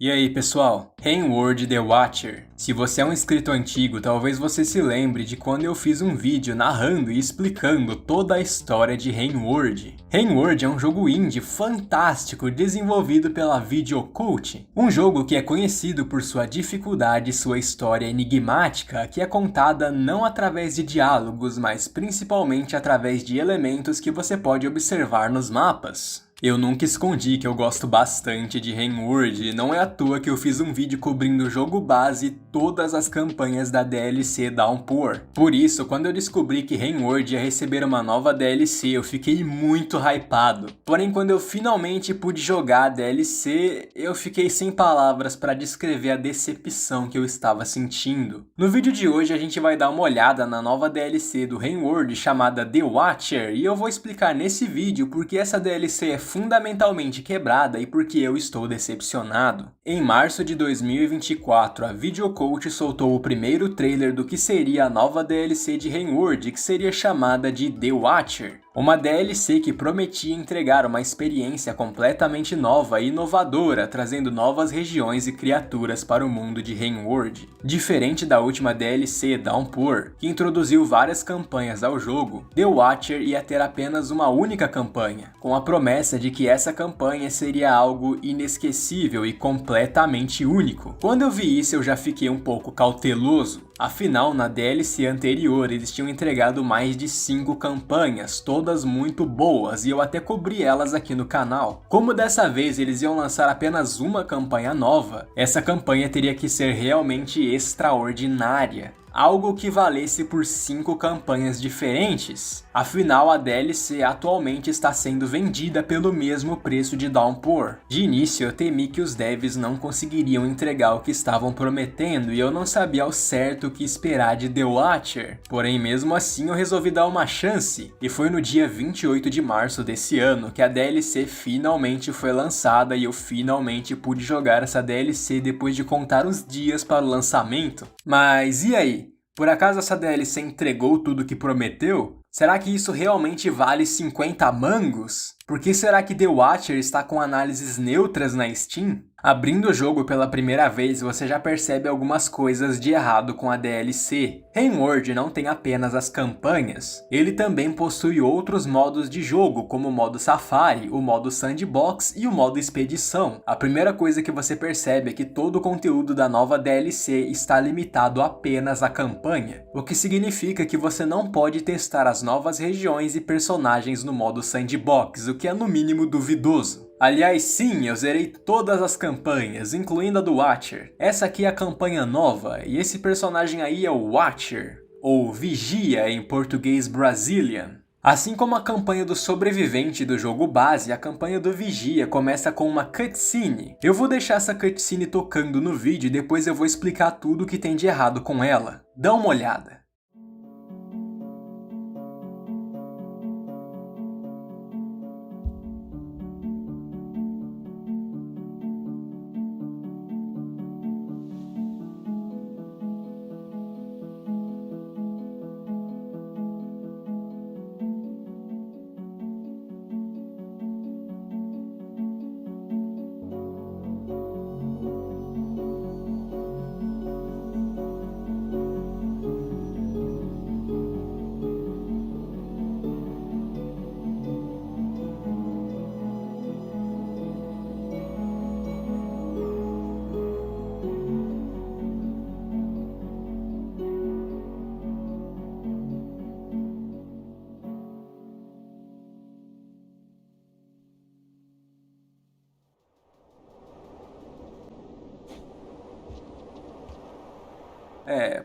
E aí pessoal, Rainward The Watcher. Se você é um inscrito antigo, talvez você se lembre de quando eu fiz um vídeo narrando e explicando toda a história de Rainward. Rainward é um jogo indie fantástico desenvolvido pela Videocult, um jogo que é conhecido por sua dificuldade e sua história enigmática, que é contada não através de diálogos, mas principalmente através de elementos que você pode observar nos mapas. Eu nunca escondi que eu gosto bastante de Rainward, e não é à toa que eu fiz um vídeo cobrindo o jogo base e todas as campanhas da DLC Downpour. Por isso, quando eu descobri que Rainward ia receber uma nova DLC, eu fiquei muito hypado. Porém, quando eu finalmente pude jogar a DLC, eu fiquei sem palavras para descrever a decepção que eu estava sentindo. No vídeo de hoje a gente vai dar uma olhada na nova DLC do Rainward chamada The Watcher, e eu vou explicar nesse vídeo porque essa DLC é fundamentalmente quebrada e porque eu estou decepcionado. Em março de 2024, a Videocult soltou o primeiro trailer do que seria a nova DLC de Rainward, que seria chamada de The Watcher. Uma DLC que prometia entregar uma experiência completamente nova e inovadora, trazendo novas regiões e criaturas para o mundo de Rainward. Diferente da última DLC, Downpour, que introduziu várias campanhas ao jogo, The Watcher ia ter apenas uma única campanha, com a promessa de que essa campanha seria algo inesquecível e completamente único. Quando eu vi isso, eu já fiquei um pouco cauteloso. Afinal, na DLC anterior, eles tinham entregado mais de 5 campanhas, todas muito boas, e eu até cobri elas aqui no canal. Como dessa vez eles iam lançar apenas uma campanha nova, essa campanha teria que ser realmente extraordinária. Algo que valesse por 5 campanhas diferentes. Afinal, a DLC atualmente está sendo vendida pelo mesmo preço de Downpour. De início, eu temi que os devs não conseguiriam entregar o que estavam prometendo e eu não sabia ao certo o que esperar de The Watcher. Porém, mesmo assim, eu resolvi dar uma chance. E foi no dia 28 de março desse ano que a DLC finalmente foi lançada e eu finalmente pude jogar essa DLC depois de contar os dias para o lançamento. Mas e aí? Por acaso essa DLC entregou tudo o que prometeu? Será que isso realmente vale 50 mangos? Por que será que The Watcher está com análises neutras na Steam? Abrindo o jogo pela primeira vez, você já percebe algumas coisas de errado com a DLC. Rainward não tem apenas as campanhas, ele também possui outros modos de jogo, como o modo Safari, o modo Sandbox e o modo Expedição. A primeira coisa que você percebe é que todo o conteúdo da nova DLC está limitado apenas à campanha, o que significa que você não pode testar as novas regiões e personagens no modo Sandbox, o que é no mínimo duvidoso. Aliás, sim, eu zerei todas as campanhas, incluindo a do Watcher. Essa aqui é a campanha nova, e esse personagem aí é o Watcher, ou Vigia em português Brazilian. Assim como a campanha do sobrevivente do jogo base, a campanha do Vigia começa com uma cutscene. Eu vou deixar essa cutscene tocando no vídeo e depois eu vou explicar tudo o que tem de errado com ela. Dá uma olhada.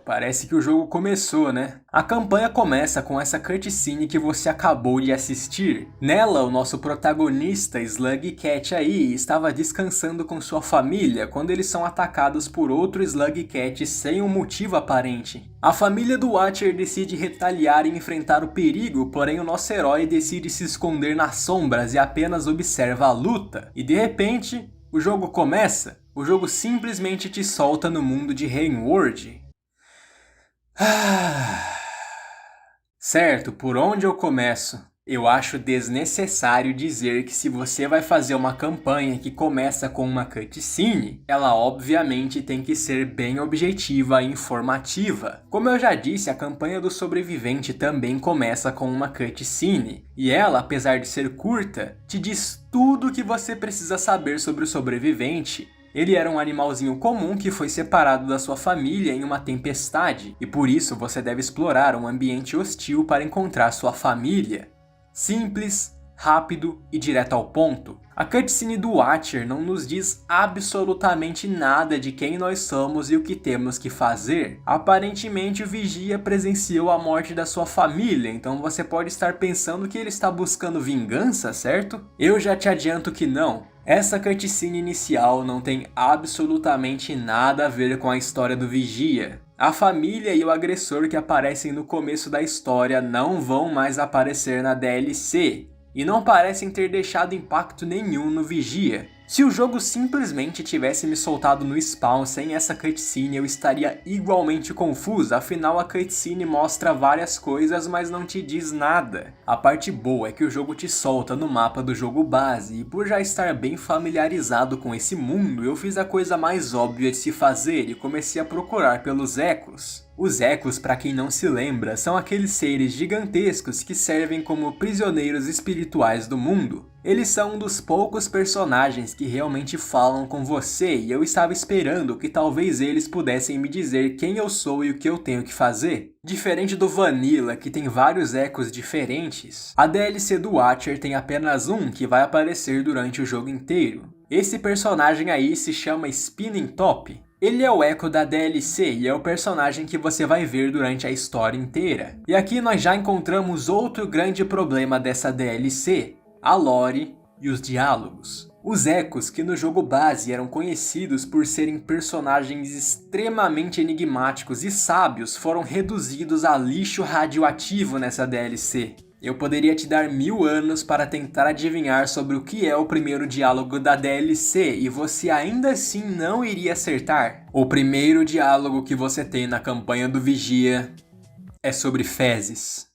Parece que o jogo começou, né? A campanha começa com essa cutscene que você acabou de assistir. Nela, o nosso protagonista, Slug Cat aí, estava descansando com sua família quando eles são atacados por outro Slug Cat sem um motivo aparente. A família do Watcher decide retaliar e enfrentar o perigo, porém o nosso herói decide se esconder nas sombras e apenas observa a luta. E de repente, o jogo começa. O jogo simplesmente te solta no mundo de Rainward. Certo, por onde eu começo? Eu acho desnecessário dizer que se você vai fazer uma campanha que começa com uma cutscene, ela obviamente tem que ser bem objetiva e informativa. Como eu já disse, a campanha do sobrevivente também começa com uma cutscene, e ela, apesar de ser curta, te diz tudo o que você precisa saber sobre o sobrevivente. Ele era um animalzinho comum que foi separado da sua família em uma tempestade, e por isso você deve explorar um ambiente hostil para encontrar sua família. Simples, rápido e direto ao ponto. A cutscene do Watcher não nos diz absolutamente nada de quem nós somos e o que temos que fazer. Aparentemente o Vigia presenciou a morte da sua família, então você pode estar pensando que ele está buscando vingança, certo? Eu já te adianto que não. Essa cutscene inicial não tem absolutamente nada a ver com a história do Vigia. A família e o agressor que aparecem no começo da história não vão mais aparecer na DLC, e não parecem ter deixado impacto nenhum no Vigia. Se o jogo simplesmente tivesse me soltado no spawn sem essa cutscene, eu estaria igualmente confuso, afinal a cutscene mostra várias coisas, mas não te diz nada. A parte boa é que o jogo te solta no mapa do jogo base, e por já estar bem familiarizado com esse mundo, eu fiz a coisa mais óbvia de se fazer e comecei a procurar pelos ecos. Os ecos, para quem não se lembra, são aqueles seres gigantescos que servem como prisioneiros espirituais do mundo. Eles são um dos poucos personagens que realmente falam com você, e eu estava esperando que talvez eles pudessem me dizer quem eu sou e o que eu tenho que fazer. Diferente do Vanilla, que tem vários ecos diferentes, a DLC do Watcher tem apenas um que vai aparecer durante o jogo inteiro. Esse personagem aí se chama Spinning Top. Ele é o eco da DLC e é o personagem que você vai ver durante a história inteira. E aqui nós já encontramos outro grande problema dessa DLC, a lore e os diálogos. Os ecos, que no jogo base eram conhecidos por serem personagens extremamente enigmáticos e sábios, foram reduzidos a lixo radioativo nessa DLC. Eu poderia te dar 1000 anos para tentar adivinhar sobre o que é o primeiro diálogo da DLC e você ainda assim não iria acertar. O primeiro diálogo que você tem na campanha do Vigia é sobre fezes.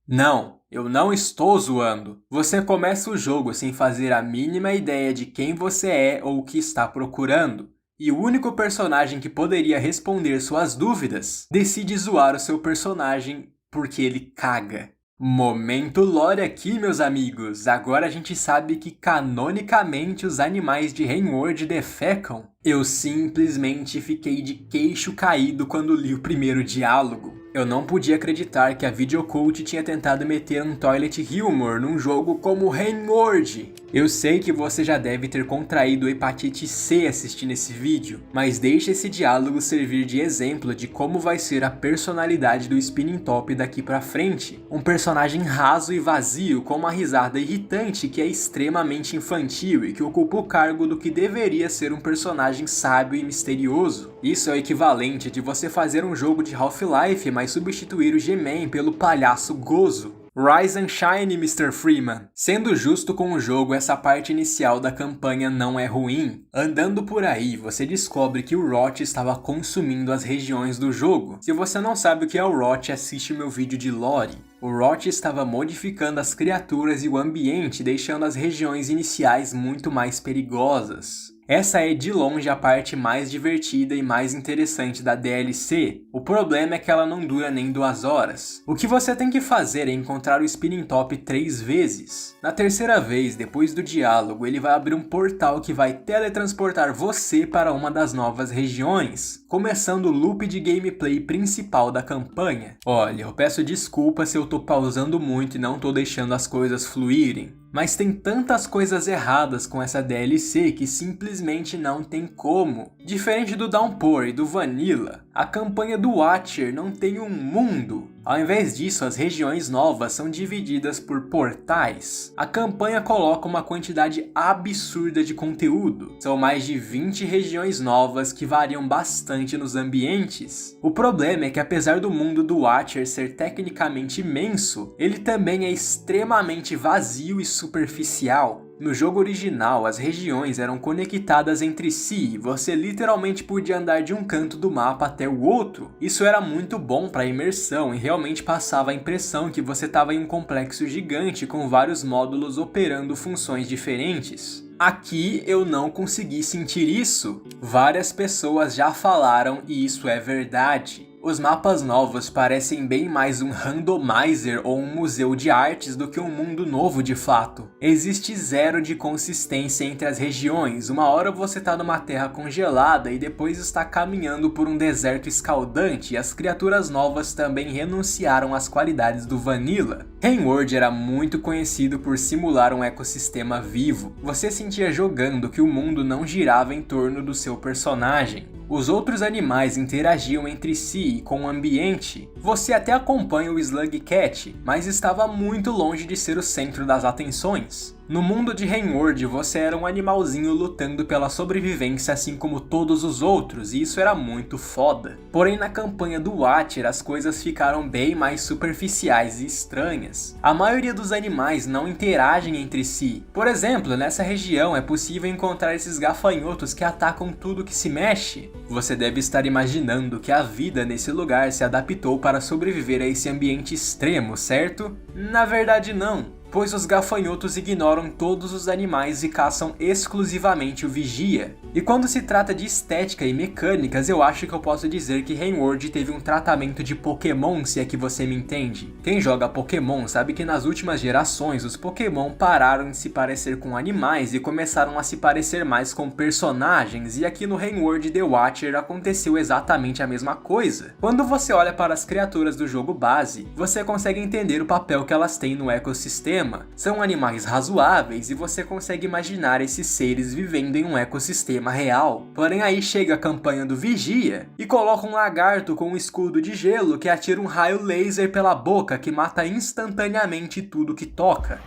Não, eu não estou zoando. Você começa o jogo sem fazer a mínima ideia de quem você é ou o que está procurando. E o único personagem que poderia responder suas dúvidas decide zoar o seu personagem porque ele caga. Momento lore aqui, meus amigos. Agora a gente sabe que canonicamente os animais de Rainworld defecam. Eu simplesmente fiquei de queixo caído quando li o primeiro diálogo. Eu não podia acreditar que a Videocult tinha tentado meter um toilet humor num jogo como Rainworld. Eu sei que você já deve ter contraído hepatite C assistindo esse vídeo, mas deixe esse diálogo servir de exemplo de como vai ser a personalidade do Spinning Top daqui pra frente. Um personagem raso e vazio com uma risada irritante que é extremamente infantil e que ocupa o cargo do que deveria ser um personagem sábio e misterioso. Isso é o equivalente de você fazer um jogo de Half-Life, mas substituir o G-Man pelo palhaço Gozo. Rise and Shine, Mr. Freeman. Sendo justo com o jogo, essa parte inicial da campanha não é ruim. Andando por aí, você descobre que o Rot estava consumindo as regiões do jogo. Se você não sabe o que é o Rot, assiste meu vídeo de lore. O Rot estava modificando as criaturas e o ambiente, deixando as regiões iniciais muito mais perigosas. Essa é de longe a parte mais divertida e mais interessante da DLC. O problema é que ela não dura nem 2 horas. O que você tem que fazer é encontrar o Spinning Top 3 vezes. Na terceira vez, depois do diálogo, ele vai abrir um portal que vai teletransportar você para uma das novas regiões, começando o loop de gameplay principal da campanha. Olha, eu peço desculpa se eu tô pausando muito e não tô deixando as coisas fluírem. Mas tem tantas coisas erradas com essa DLC que simplesmente não tem como. Diferente do Downpour e do Vanilla, a campanha do Watcher não tem um mundo. Ao invés disso, as regiões novas são divididas por portais. A campanha coloca uma quantidade absurda de conteúdo. São mais de 20 regiões novas que variam bastante nos ambientes. O problema é que apesar do mundo do Watcher ser tecnicamente imenso, ele também é extremamente vazio e superficial. No jogo original, as regiões eram conectadas entre si e você literalmente podia andar de um canto do mapa até o outro. Isso era muito bom para imersão e realmente passava a impressão que você estava em um complexo gigante com vários módulos operando funções diferentes. Aqui eu não consegui sentir isso. Várias pessoas já falaram e isso é verdade. Os mapas novos parecem bem mais um randomizer ou um museu de artes do que um mundo novo de fato. Existe zero de consistência entre as regiões, uma hora você tá numa terra congelada e depois está caminhando por um deserto escaldante e as criaturas novas também renunciaram às qualidades do Vanilla. RimWorld era muito conhecido por simular um ecossistema vivo. Você sentia jogando que o mundo não girava em torno do seu personagem. Os outros animais interagiam entre si e com o ambiente. Você até acompanha o Slug Cat, mas estava muito longe de ser o centro das atenções. No mundo de RimWorld, você era um animalzinho lutando pela sobrevivência assim como todos os outros, e isso era muito foda. Porém, na campanha do Watcher, as coisas ficaram bem mais superficiais e estranhas. A maioria dos animais não interagem entre si. Por exemplo, nessa região é possível encontrar esses gafanhotos que atacam tudo que se mexe. Você deve estar imaginando que a vida nesse lugar se adaptou para sobreviver a esse ambiente extremo, certo? Na verdade não. Pois os gafanhotos ignoram todos os animais e caçam exclusivamente o vigia. E quando se trata de estética e mecânicas, eu acho que eu posso dizer que RimWorld teve um tratamento de Pokémon, se é que você me entende. Quem joga Pokémon sabe que nas últimas gerações os Pokémon pararam de se parecer com animais e começaram a se parecer mais com personagens, e aqui no RimWorld The Watcher aconteceu exatamente a mesma coisa. Quando você olha para as criaturas do jogo base, você consegue entender o papel que elas têm no ecossistema. São animais razoáveis e você consegue imaginar esses seres vivendo em um ecossistema real. Porém aí chega a campanha do Vigia e coloca um lagarto com um escudo de gelo que atira um raio laser pela boca que mata instantaneamente tudo que toca.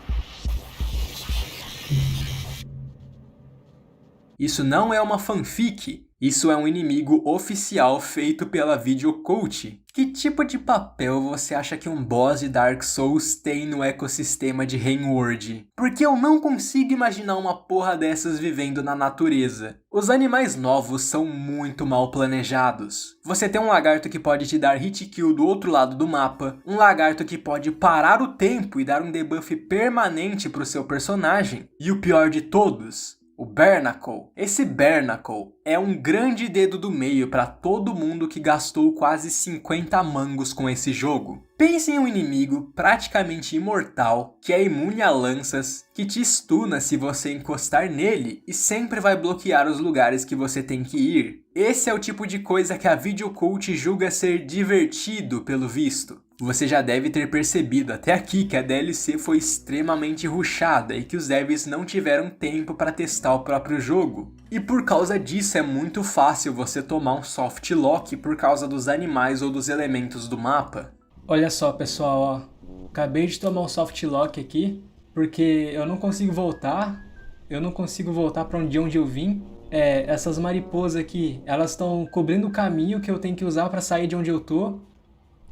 Isso não é uma fanfic, isso é um inimigo oficial feito pela Videocult. Que tipo de papel você acha que um boss de Dark Souls tem no ecossistema de RimWorld? Porque eu não consigo imaginar uma porra dessas vivendo na natureza. Os animais novos são muito mal planejados. Você tem um lagarto que pode te dar hit kill do outro lado do mapa, um lagarto que pode parar o tempo e dar um debuff permanente pro seu personagem, e o pior de todos, o Barnacle. Esse Barnacle é um grande dedo do meio para todo mundo que gastou quase 50 mangos com esse jogo. Pense em um inimigo praticamente imortal, que é imune a lanças, que te stuna se você encostar nele e sempre vai bloquear os lugares que você tem que ir. Esse é o tipo de coisa que a Videocult julga ser divertido, pelo visto. Você já deve ter percebido até aqui que a DLC foi extremamente rushada e que os devs não tiveram tempo para testar o próprio jogo. E por causa disso é muito fácil você tomar um soft lock por causa dos animais ou dos elementos do mapa. Olha só, pessoal, ó. Acabei de tomar um soft lock aqui, porque eu não consigo voltar. Eu não consigo voltar para onde eu vim. Essas mariposas aqui, elas estão cobrindo o caminho que eu tenho que usar para sair de onde eu tô.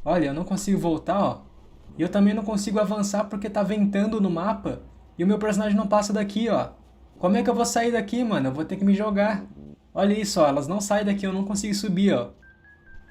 Olha, eu não consigo voltar, ó. E eu também não consigo avançar porque tá ventando no mapa. E o meu personagem não passa daqui, ó. Como é que eu vou sair daqui, mano? Eu vou ter que me jogar. Olha isso, ó. Elas não saem daqui, eu não consigo subir, ó.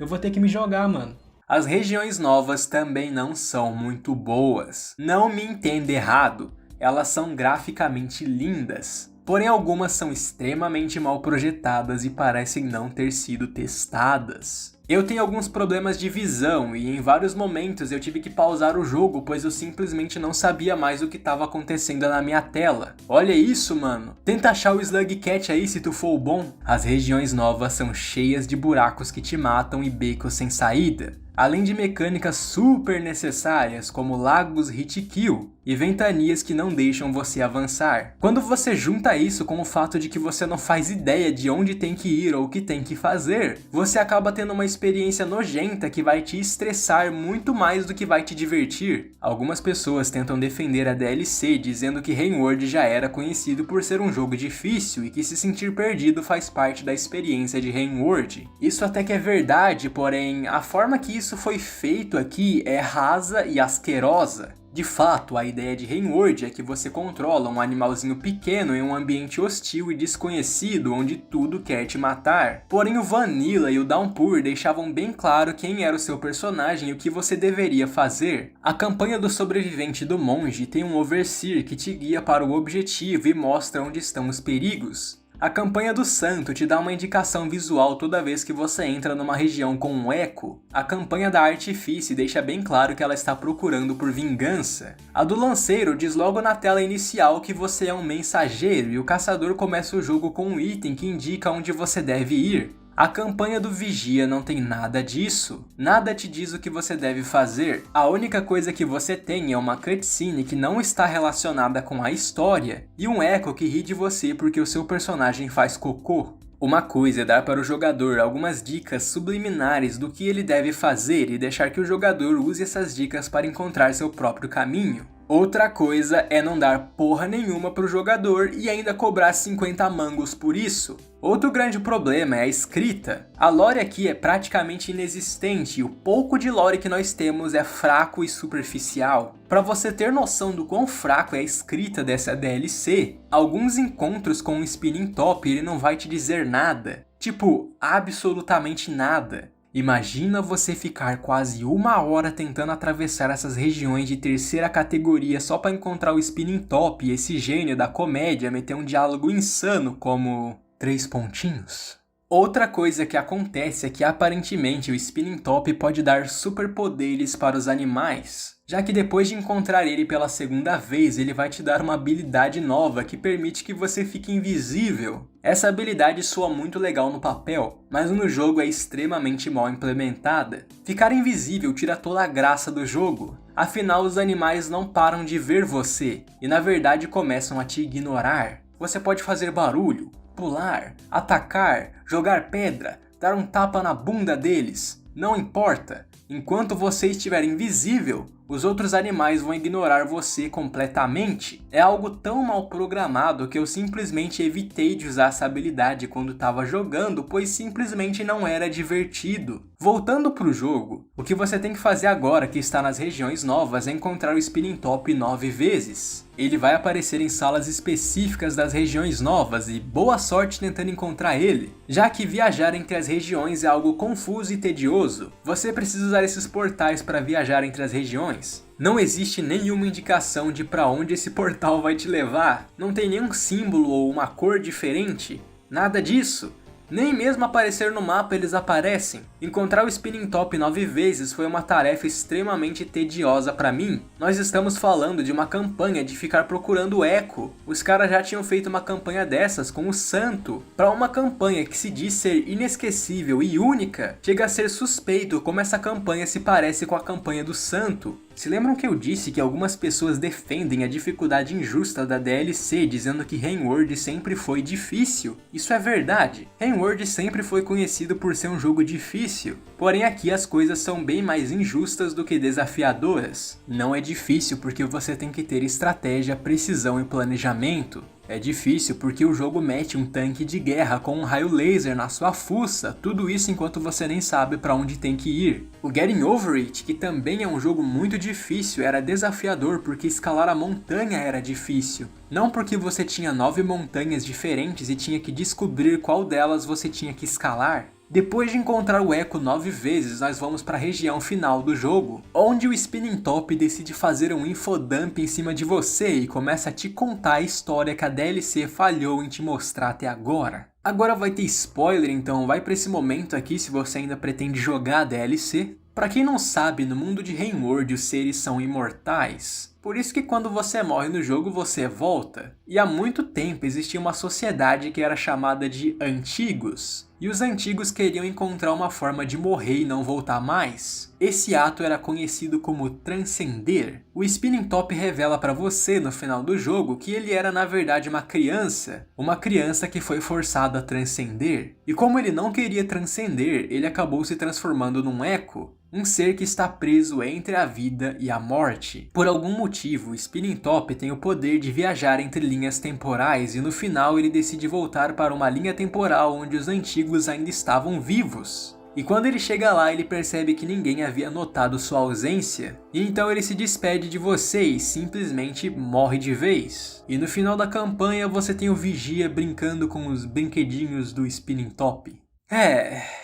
Eu vou ter que me jogar, mano. As regiões novas também não são muito boas. Não me entenda errado, elas são graficamente lindas. Porém algumas são extremamente mal projetadas e parecem não ter sido testadas. Eu tenho alguns problemas de visão e em vários momentos eu tive que pausar o jogo pois eu simplesmente não sabia mais o que estava acontecendo na minha tela. Olha isso, mano. Tenta achar o Slug Cat aí se tu for o bom. As regiões novas são cheias de buracos que te matam e becos sem saída. Além de mecânicas super necessárias como lagos hit kill e ventanias que não deixam você avançar. Quando você junta isso com o fato de que você não faz ideia de onde tem que ir ou o que tem que fazer, você acaba tendo uma experiência nojenta que vai te estressar muito mais do que vai te divertir. Algumas pessoas tentam defender a DLC dizendo que RimWorld já era conhecido por ser um jogo difícil e que se sentir perdido faz parte da experiência de RimWorld. Isso até que é verdade, porém a forma que isso foi feito aqui é rasa e asquerosa. De fato, a ideia de Rainworld é que você controla um animalzinho pequeno em um ambiente hostil e desconhecido onde tudo quer te matar. Porém, o Vanilla e o Downpour deixavam bem claro quem era o seu personagem e o que você deveria fazer. A campanha do sobrevivente do monge tem um overseer que te guia para o objetivo e mostra onde estão os perigos. A campanha do santo te dá uma indicação visual toda vez que você entra numa região com um eco. A campanha da artifício deixa bem claro que ela está procurando por vingança. A do lanceiro diz logo na tela inicial que você é um mensageiro e o caçador começa o jogo com um item que indica onde você deve ir. A campanha do vigia não tem nada disso, nada te diz o que você deve fazer. A única coisa que você tem é uma cutscene que não está relacionada com a história e um eco que ri de você porque o seu personagem faz cocô. Uma coisa é dar para o jogador algumas dicas subliminares do que ele deve fazer e deixar que o jogador use essas dicas para encontrar seu próprio caminho. Outra coisa é não dar porra nenhuma pro jogador e ainda cobrar 50 mangos por isso. Outro grande problema é a escrita. A lore aqui é praticamente inexistente e o pouco de lore que nós temos é fraco e superficial. Para você ter noção do quão fraco é a escrita dessa DLC, alguns encontros com o Spinning Top ele não vai te dizer nada. Tipo, absolutamente nada. Imagina você ficar quase 1 hora tentando atravessar essas regiões de terceira categoria só para encontrar o Spinning Top e esse gênio da comédia meter um diálogo insano como 3 pontinhos. Outra coisa que acontece é que aparentemente o Spinning Top pode dar superpoderes para os animais, já que depois de encontrar ele pela segunda vez, ele vai te dar uma habilidade nova que permite que você fique invisível. Essa habilidade soa muito legal no papel, mas no jogo é extremamente mal implementada. Ficar invisível tira toda a graça do jogo, afinal os animais não param de ver você e na verdade começam a te ignorar. Você pode fazer barulho, pular, atacar, jogar pedra, dar um tapa na bunda deles, não importa. Enquanto você estiver invisível, os outros animais vão ignorar você completamente. É algo tão mal programado que eu simplesmente evitei de usar essa habilidade quando estava jogando, pois simplesmente não era divertido. Voltando pro jogo, o que você tem que fazer agora que está nas regiões novas é encontrar o Spinning Top 9 vezes. Ele vai aparecer em salas específicas das regiões novas e boa sorte tentando encontrar ele, já que viajar entre as regiões é algo confuso e tedioso. Você precisa usar esses portais para viajar entre as regiões. Não existe nenhuma indicação de para onde esse portal vai te levar, não tem nenhum símbolo ou uma cor diferente, nada disso. Nem mesmo aparecer no mapa eles aparecem. Encontrar o Spinning Top 9 vezes foi uma tarefa extremamente tediosa pra mim. Nós estamos falando de uma campanha de ficar procurando o Echo. Os caras já tinham feito uma campanha dessas com o Santo. Pra uma campanha que se diz ser inesquecível e única, chega a ser suspeito como essa campanha se parece com a campanha do Santo. Se lembram que eu disse que algumas pessoas defendem a dificuldade injusta da DLC dizendo que Rainworld sempre foi difícil? Isso é verdade. Rainworld sempre foi conhecido por ser um jogo difícil, porém aqui as coisas são bem mais injustas do que desafiadoras. Não é difícil porque você tem que ter estratégia, precisão e planejamento. É difícil porque o jogo mete um tanque de guerra com um raio laser na sua fuça, tudo isso enquanto você nem sabe pra onde tem que ir. O Getting Over It, que também é um jogo muito difícil, era desafiador porque escalar a montanha era difícil. Não porque você tinha 9 montanhas diferentes e tinha que descobrir qual delas você tinha que escalar. Depois de encontrar o Echo 9 vezes, nós vamos para a região final do jogo, onde o Spinning Top decide fazer um infodump em cima de você e começa a te contar a história que a DLC falhou em te mostrar até agora. Agora vai ter spoiler, então vai para esse momento aqui se você ainda pretende jogar a DLC. Pra quem não sabe, no mundo de Rainworld os seres são imortais. Por isso que quando você morre no jogo, você volta. E há muito tempo existia uma sociedade que era chamada de Antigos. E os Antigos queriam encontrar uma forma de morrer e não voltar mais. Esse ato era conhecido como transcender. O Spinning Top revela para você no final do jogo que ele era na verdade uma criança que foi forçada a transcender. E como ele não queria transcender, ele acabou se transformando num Echo. Um ser que está preso entre a vida e a morte. Por algum motivo, o Spinning Top tem o poder de viajar entre linhas temporais e no final ele decide voltar para uma linha temporal onde os Antigos ainda estavam vivos. E quando ele chega lá, ele percebe que ninguém havia notado sua ausência, e então ele se despede de você e simplesmente morre de vez. E no final da campanha você tem o Vigia brincando com os brinquedinhos do Spinning Top.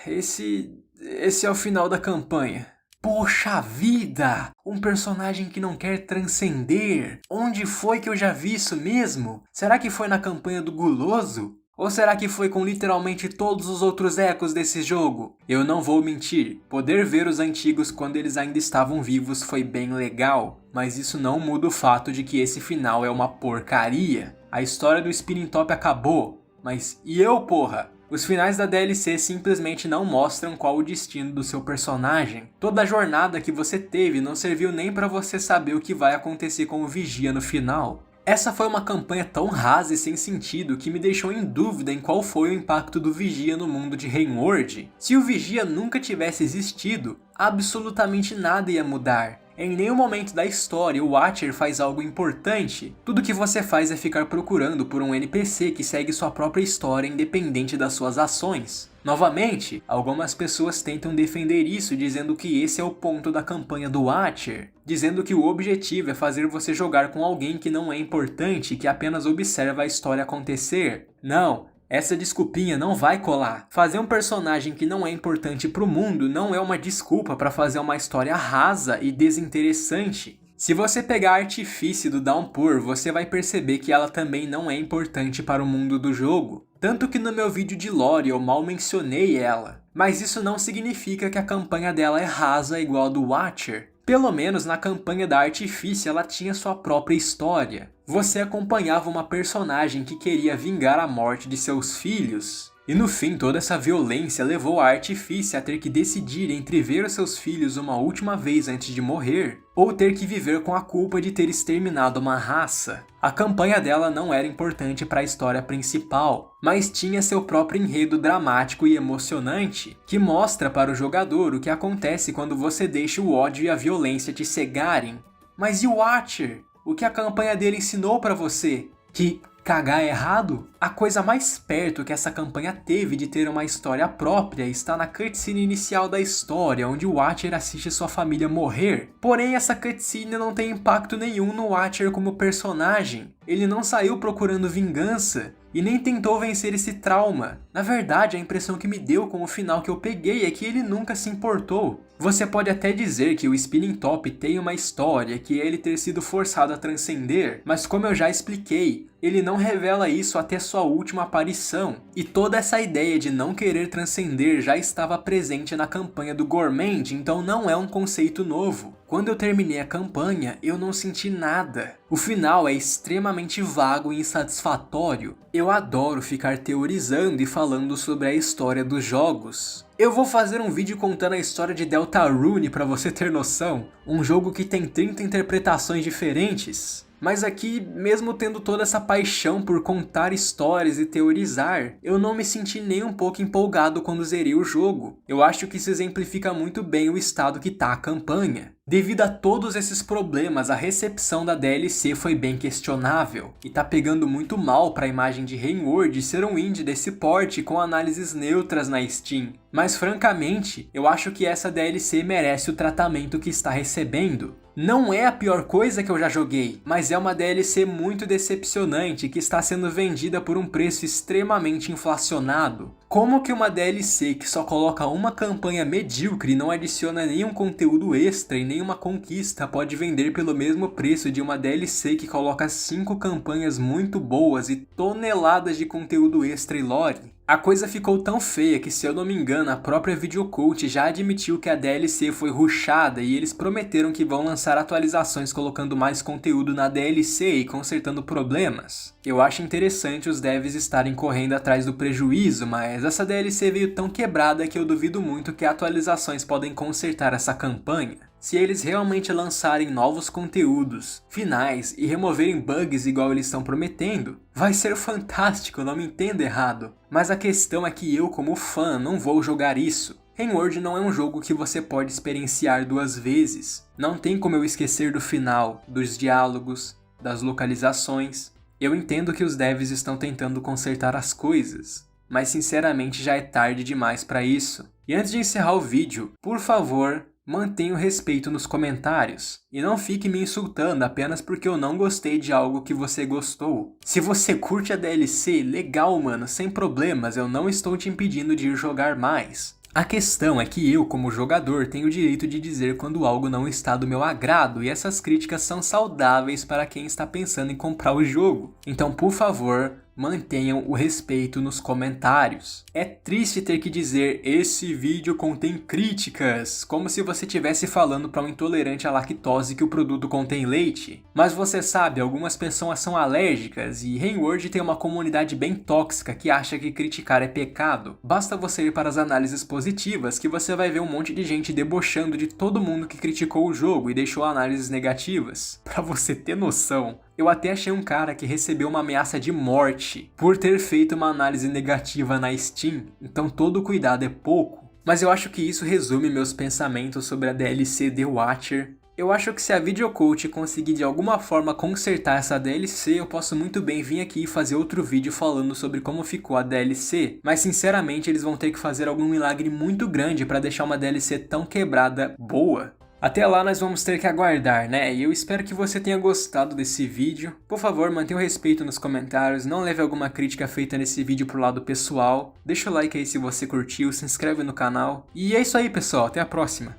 Esse é o final da campanha. Poxa vida! Um personagem que não quer transcender. Onde foi que eu já vi isso mesmo? Será que foi na campanha do Guloso? Ou será que foi com literalmente todos os outros ecos desse jogo? Eu não vou mentir, poder ver os antigos quando eles ainda estavam vivos foi bem legal, mas isso não muda o fato de que esse final é uma porcaria. A história do Spinning Top acabou, mas e eu, porra? Os finais da DLC simplesmente não mostram qual o destino do seu personagem. Toda a jornada que você teve não serviu nem pra você saber o que vai acontecer com o Vigia no final. Essa foi uma campanha tão rasa e sem sentido que me deixou em dúvida em qual foi o impacto do Vigia no mundo de Rainward. Se o Vigia nunca tivesse existido, absolutamente nada ia mudar. Em nenhum momento da história o Watcher faz algo importante. Tudo que você faz é ficar procurando por um NPC que segue sua própria história independente das suas ações. Novamente, algumas pessoas tentam defender isso dizendo que esse é o ponto da campanha do Watcher, dizendo que o objetivo é fazer você jogar com alguém que não é importante e que apenas observa a história acontecer. Não, essa desculpinha não vai colar. Fazer um personagem que não é importante pro mundo não é uma desculpa para fazer uma história rasa e desinteressante. Se você pegar a Artifice do Downpour, você vai perceber que ela também não é importante para o mundo do jogo. Tanto que no meu vídeo de lore eu mal mencionei ela. Mas isso não significa que a campanha dela é rasa igual a do Watcher. Pelo menos na campanha da Artifice ela tinha sua própria história. Você acompanhava uma personagem que queria vingar a morte de seus filhos. E no fim, toda essa violência levou a Artifice a ter que decidir entre ver os seus filhos uma última vez antes de morrer, ou ter que viver com a culpa de ter exterminado uma raça. A campanha dela não era importante para a história principal, mas tinha seu próprio enredo dramático e emocionante, que mostra para o jogador o que acontece quando você deixa o ódio e a violência te cegarem. Mas e o Watcher? O que a campanha dele ensinou para você? Que cagar é errado? A coisa mais perto que essa campanha teve de ter uma história própria está na cutscene inicial da história, onde o Watcher assiste sua família morrer. Porém, essa cutscene não tem impacto nenhum no Watcher como personagem. Ele não saiu procurando vingança e nem tentou vencer esse trauma. Na verdade, a impressão que me deu com o final que eu peguei é que ele nunca se importou. Você pode até dizer que o Spinning Top tem uma história, que é ele ter sido forçado a transcender, mas como eu já expliquei, ele não revela isso até sua última aparição. E toda essa ideia de não querer transcender já estava presente na campanha do Gourmand, então não é um conceito novo. Quando eu terminei a campanha, eu não senti nada. O final é extremamente vago e insatisfatório. Eu adoro ficar teorizando e falando sobre a história dos jogos. Eu vou fazer um vídeo contando a história de Deltarune para você ter noção. Um jogo que tem 30 interpretações diferentes. Mas aqui, mesmo tendo toda essa paixão por contar histórias e teorizar, eu não me senti nem um pouco empolgado quando zerei o jogo. Eu acho que isso exemplifica muito bem o estado que tá a campanha. Devido a todos esses problemas, a recepção da DLC foi bem questionável, e tá pegando muito mal pra imagem de Rainward ser um indie desse porte com análises neutras na Steam. Mas francamente, eu acho que essa DLC merece o tratamento que está recebendo. Não é a pior coisa que eu já joguei, mas é uma DLC muito decepcionante que está sendo vendida por um preço extremamente inflacionado. Como que uma DLC que só coloca uma campanha medíocre e não adiciona nenhum conteúdo extra e nenhuma conquista pode vender pelo mesmo preço de uma DLC que coloca 5 campanhas muito boas e toneladas de conteúdo extra e lore? A coisa ficou tão feia que, se eu não me engano, a própria Videocult já admitiu que a DLC foi rushada e eles prometeram que vão lançar atualizações colocando mais conteúdo na DLC e consertando problemas. Eu acho interessante os devs estarem correndo atrás do prejuízo, mas essa DLC veio tão quebrada que eu duvido muito que atualizações podem consertar essa campanha. Se eles realmente lançarem novos conteúdos, finais e removerem bugs igual eles estão prometendo, vai ser fantástico, não me entenda errado. Mas a questão é que eu, como fã, não vou jogar isso. Rainward não é um jogo que você pode experienciar 2 vezes. Não tem como eu esquecer do final, dos diálogos, das localizações. Eu entendo que os devs estão tentando consertar as coisas, mas sinceramente já é tarde demais para isso. E antes de encerrar o vídeo, por favor, mantenha o respeito nos comentários. E não fique me insultando apenas porque eu não gostei de algo que você gostou. Se você curte a DLC, legal mano, sem problemas, eu não estou te impedindo de ir jogar mais. A questão é que eu, como jogador, tenho o direito de dizer quando algo não está do meu agrado, e essas críticas são saudáveis para quem está pensando em comprar o jogo. Então, por favor, mantenham o respeito nos comentários. É triste ter que dizer, esse vídeo contém críticas, como se você estivesse falando para um intolerante à lactose que o produto contém leite. Mas você sabe, algumas pessoas são alérgicas e RenWorld tem uma comunidade bem tóxica que acha que criticar é pecado. Basta você ir para as análises positivas que você vai ver um monte de gente debochando de todo mundo que criticou o jogo e deixou análises negativas. Pra você ter noção, eu até achei um cara que recebeu uma ameaça de morte por ter feito uma análise negativa na Steam, então todo cuidado é pouco. Mas eu acho que isso resume meus pensamentos sobre a DLC The Watcher. Eu acho que se a Videocoach conseguir de alguma forma consertar essa DLC, eu posso muito bem vir aqui e fazer outro vídeo falando sobre como ficou a DLC, mas sinceramente eles vão ter que fazer algum milagre muito grande para deixar uma DLC tão quebrada boa. Até lá nós vamos ter que aguardar, né? E eu espero que você tenha gostado desse vídeo. Por favor, mantenha o respeito nos comentários, não leve alguma crítica feita nesse vídeo pro lado pessoal. Deixa o like aí se você curtiu, se inscreve no canal. E é isso aí, pessoal. Até a próxima.